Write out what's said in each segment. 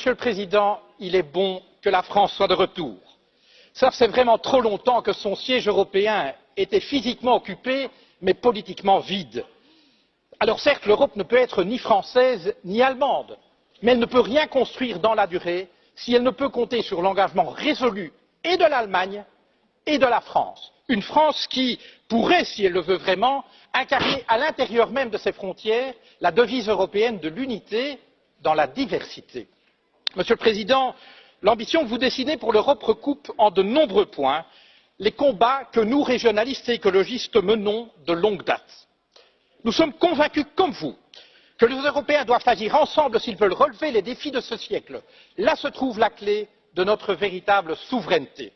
Monsieur le Président, il est bon que la France soit de retour. Ça fait vraiment trop longtemps que son siège européen était physiquement occupé, mais politiquement vide. Alors certes, l'Europe ne peut être ni française ni allemande, mais elle ne peut rien construire dans la durée si elle ne peut compter sur l'engagement résolu et de l'Allemagne et de la France. Une France qui pourrait, si elle le veut vraiment, incarner à l'intérieur même de ses frontières la devise européenne de l'unité dans la diversité. Monsieur le Président, l'ambition que vous dessinez pour l'Europe recoupe en de nombreux points les combats que nous, régionalistes et écologistes, menons de longue date. Nous sommes convaincus, comme vous, que les Européens doivent agir ensemble s'ils veulent relever les défis de ce siècle. Là se trouve la clé de notre véritable souveraineté.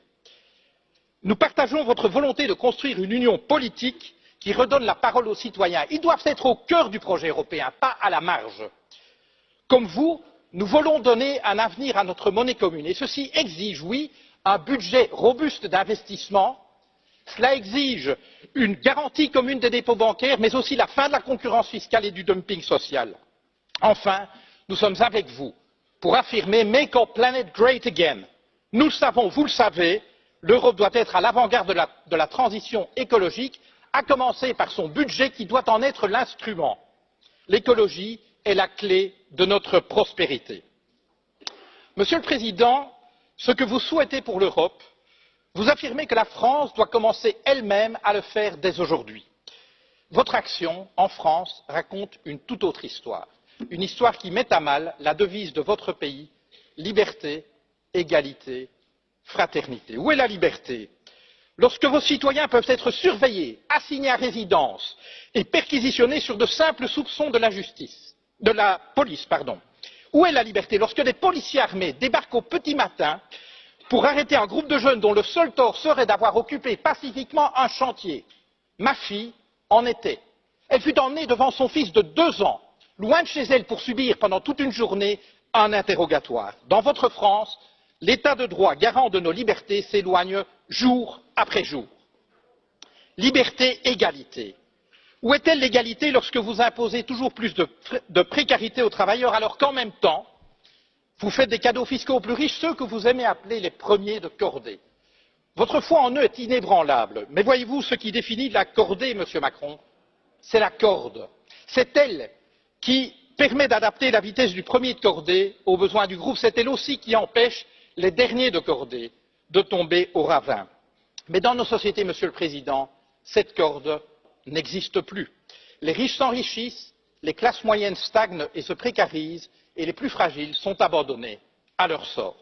Nous partageons votre volonté de construire une union politique qui redonne la parole aux citoyens. Ils doivent être au cœur du projet européen, pas à la marge. Comme vous, nous voulons donner un avenir à notre monnaie commune et ceci exige, oui, un budget robuste d'investissement. Cela exige une garantie commune des dépôts bancaires, mais aussi la fin de la concurrence fiscale et du dumping social. Enfin, nous sommes avec vous pour affirmer Make our planet great again. Nous le savons, vous le savez, l'Europe doit être à l'avant-garde de la transition écologique, à commencer par son budget qui doit en être l'instrument. L'écologie est la clé de notre prospérité. Monsieur le Président, ce que vous souhaitez pour l'Europe, vous affirmez que la France doit commencer elle-même à le faire dès aujourd'hui. Votre action en France raconte une toute autre histoire, une histoire qui met à mal la devise de votre pays, liberté, égalité, fraternité. Où est la liberté? Lorsque vos citoyens peuvent être surveillés, assignés à résidence et perquisitionnés sur de simples soupçons de la police. Où est la liberté lorsque des policiers armés débarquent au petit matin pour arrêter un groupe de jeunes dont le seul tort serait d'avoir occupé pacifiquement un chantier? Ma fille en était. Elle fut emmenée devant son fils de 2 ans, loin de chez elle pour subir pendant toute une journée un interrogatoire. Dans votre France, l'état de droit garant de nos libertés s'éloigne jour après jour. Liberté, égalité. Où est-elle l'égalité lorsque vous imposez toujours plus de précarité aux travailleurs alors qu'en même temps, vous faites des cadeaux fiscaux aux plus riches, ceux que vous aimez appeler les premiers de cordée? Votre foi en eux est inébranlable, mais voyez-vous, ce qui définit la cordée, Monsieur Macron, c'est la corde. C'est elle qui permet d'adapter la vitesse du premier de cordée aux besoins du groupe. C'est elle aussi qui empêche les derniers de cordée de tomber au ravin. Mais dans nos sociétés, Monsieur le Président, cette corde n'existe plus. Les riches s'enrichissent, les classes moyennes stagnent et se précarisent, et les plus fragiles sont abandonnés à leur sort.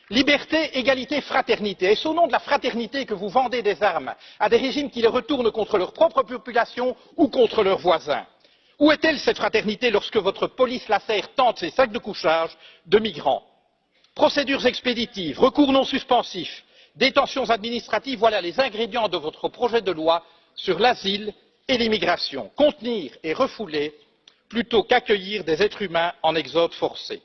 Liberté, égalité, fraternité. Est-ce au nom de la fraternité que vous vendez des armes à des régimes qui les retournent contre leur propre population ou contre leurs voisins? Où est-elle cette fraternité lorsque votre police lacère tente ses sacs de couchage de migrants? Procédures expéditives, recours non suspensifs, détentions administratives, voilà les ingrédients de votre projet de loi sur l'asile et l'immigration. Contenir et refouler plutôt qu'accueillir des êtres humains en exode forcé.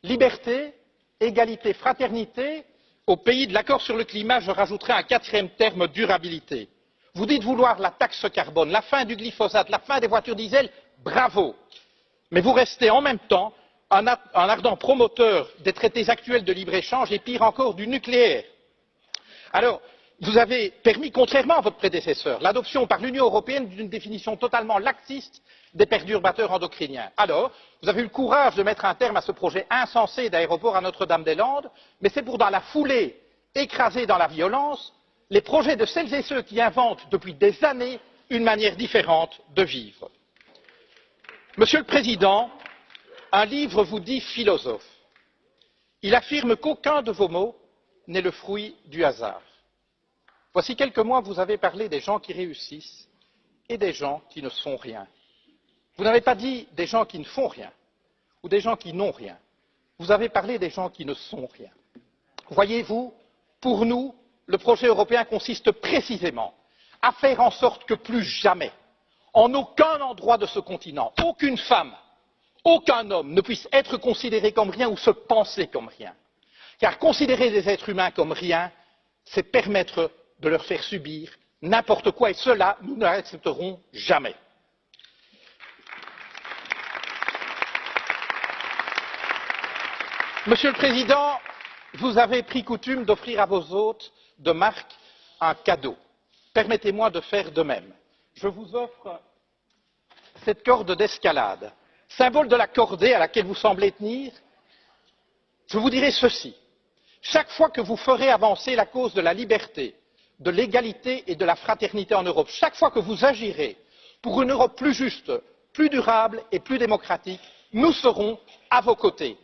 Liberté, égalité, fraternité, au pays de l'accord sur le climat, je rajouterai un 4e terme, durabilité. Vous dites vouloir la taxe carbone, la fin du glyphosate, la fin des voitures diesel, bravo. Mais vous restez en même temps un ardent promoteur des traités actuels de libre-échange et pire encore du nucléaire. Alors, vous avez permis, contrairement à votre prédécesseur, l'adoption par l'Union européenne d'une définition totalement laxiste des perturbateurs endocriniens. Alors, vous avez eu le courage de mettre un terme à ce projet insensé d'aéroport à Notre-Dame-des-Landes, mais c'est pour dans la foulée écraser dans la violence les projets de celles et ceux qui inventent depuis des années une manière différente de vivre. Monsieur le Président, un livre vous dit philosophe. Il affirme qu'aucun de vos mots n'est le fruit du hasard. Voici quelques mois, vous avez parlé des gens qui réussissent et des gens qui ne sont rien. Vous n'avez pas dit des gens qui ne font rien ou des gens qui n'ont rien. Vous avez parlé des gens qui ne sont rien. Voyez-vous, pour nous, le projet européen consiste précisément à faire en sorte que plus jamais, en aucun endroit de ce continent, aucune femme, aucun homme ne puisse être considéré comme rien ou se penser comme rien. Car considérer des êtres humains comme rien, c'est permettre de leur faire subir n'importe quoi, et cela, nous ne l'accepterons jamais. Monsieur le Président, vous avez pris coutume d'offrir à vos hôtes de marque un cadeau. Permettez-moi de faire de même. Je vous offre cette corde d'escalade, symbole de la cordée à laquelle vous semblez tenir. Je vous dirai ceci. Chaque fois que vous ferez avancer la cause de la liberté, de l'égalité et de la fraternité en Europe, chaque fois que vous agirez pour une Europe plus juste, plus durable et plus démocratique, nous serons à vos côtés.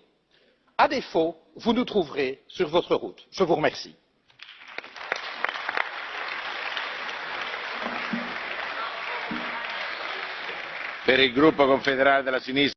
À défaut, vous nous trouverez sur votre route. Je vous remercie. Per il gruppo confederale della sinistra